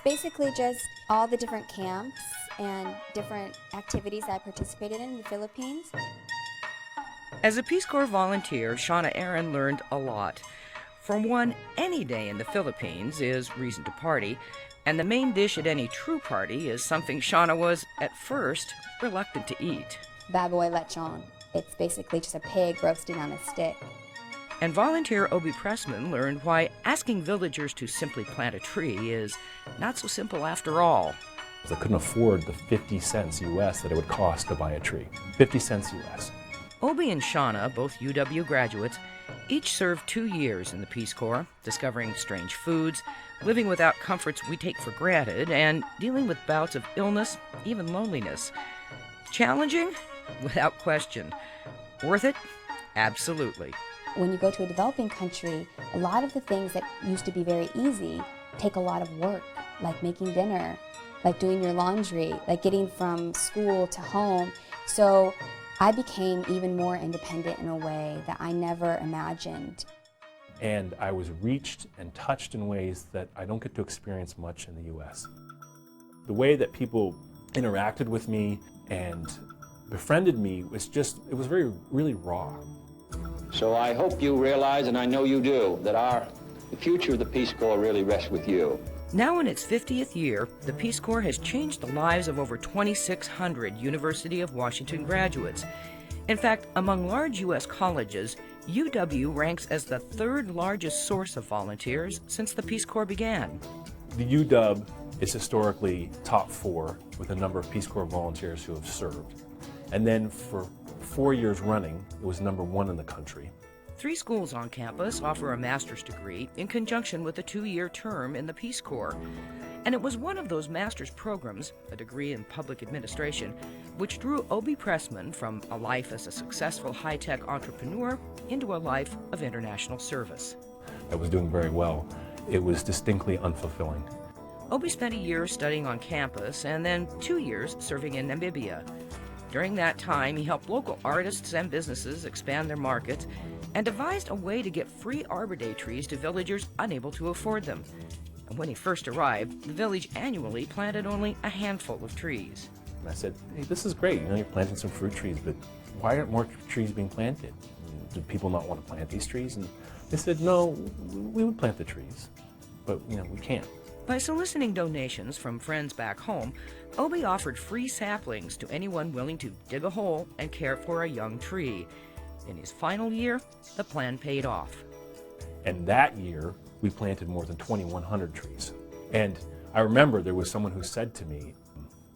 Basically just all the different camps and different activities I participated in the Philippines. As a Peace Corps volunteer, Shauna Aaron learned a lot. For one, any day in the Philippines is reason to party, and the main dish at any true party is something Shauna was, at first, reluctant to eat. Baboy lechon. It's basically just a pig roasting on a stick. And volunteer Obi Pressman learned why asking villagers to simply plant a tree is not so simple after all. I couldn't afford the 50 cents US that it would cost to buy a tree. 50 cents US. Obi and Shauna, both UW graduates, each served 2 years in the Peace Corps, discovering strange foods, living without comforts we take for granted, and dealing with bouts of illness, even loneliness. Challenging? Without question. Worth it? Absolutely. When you go to a developing country, a lot of the things that used to be very easy take a lot of work, like making dinner, like doing your laundry, like getting from school to home. So I became even more independent in a way that I never imagined. And I was reached and touched in ways that I don't get to experience much in the US. The way that people interacted with me and befriended me was it was really raw. So I hope you realize, and I know you do, that the future of the Peace Corps really rests with you. Now in its 50th year, the Peace Corps has changed the lives of over 2,600 University of Washington graduates. In fact, among large U.S. colleges, UW ranks as the third largest source of volunteers since the Peace Corps began. The UW is historically top 4 with a number of Peace Corps volunteers who have served. And then for 4 years running, it was number 1 in the country. 3 schools on campus offer a master's degree in conjunction with a 2-year term in the Peace Corps. And it was one of those master's programs, a degree in public administration, which drew Obi Pressman from a life as a successful high-tech entrepreneur into a life of international service. I was doing very well. It was distinctly unfulfilling. Obi spent a year studying on campus and then 2 years serving in Namibia. During that time, he helped local artists and businesses expand their markets and devised a way to get free Arbor Day trees to villagers unable to afford them. And when he first arrived, the village annually planted only a handful of trees. And I said, hey, this is great. You're planting some fruit trees, but why aren't more trees being planted? Do people not want to plant these trees? And they said, no, we would plant the trees, but we can't. By soliciting donations from friends back home, Obi offered free saplings to anyone willing to dig a hole and care for a young tree. In his final year, the plan paid off. And that year, we planted more than 2,100 trees. And I remember there was someone who said to me,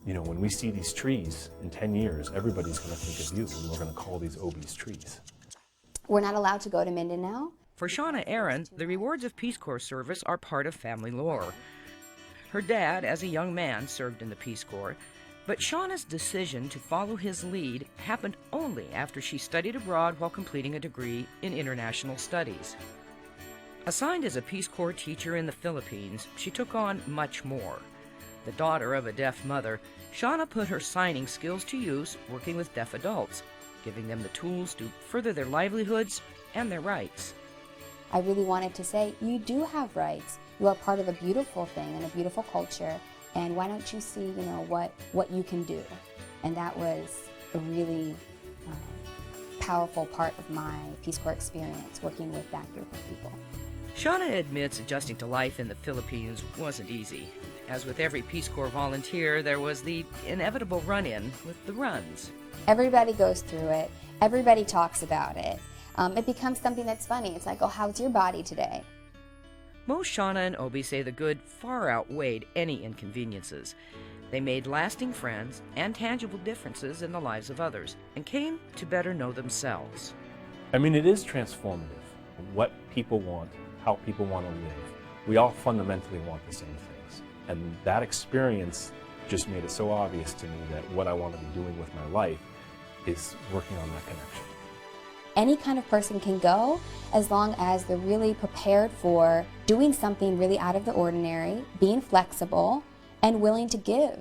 when we see these trees in 10 years, everybody's going to think of you, and we're going to call these Obi's trees. We're not allowed to go to Mindanao. For Shauna Aaron, the rewards of Peace Corps service are part of family lore. Her dad, as a young man, served in the Peace Corps, but Shauna's decision to follow his lead happened only after she studied abroad while completing a degree in international studies. Assigned as a Peace Corps teacher in the Philippines, she took on much more. The daughter of a deaf mother, Shauna put her signing skills to use working with deaf adults, giving them the tools to further their livelihoods and their rights. I really wanted to say, you do have rights. You are part of a beautiful thing and a beautiful culture, and why don't you see, what you can do? And that was a really powerful part of my Peace Corps experience, working with that group of people. Shauna admits adjusting to life in the Philippines wasn't easy. As with every Peace Corps volunteer, there was the inevitable run-in with the runs. Everybody goes through it. Everybody talks about it. It becomes something that's funny. It's like, oh, how's your body today? Most Shauna and Obi say the good far outweighed any inconveniences. They made lasting friends and tangible differences in the lives of others and came to better know themselves. It is transformative. What people want, how people want to live. We all fundamentally want the same things. And that experience just made it so obvious to me that what I want to be doing with my life is working on that connection. Any kind of person can go as long as they're really prepared for doing something really out of the ordinary, being flexible, and willing to give.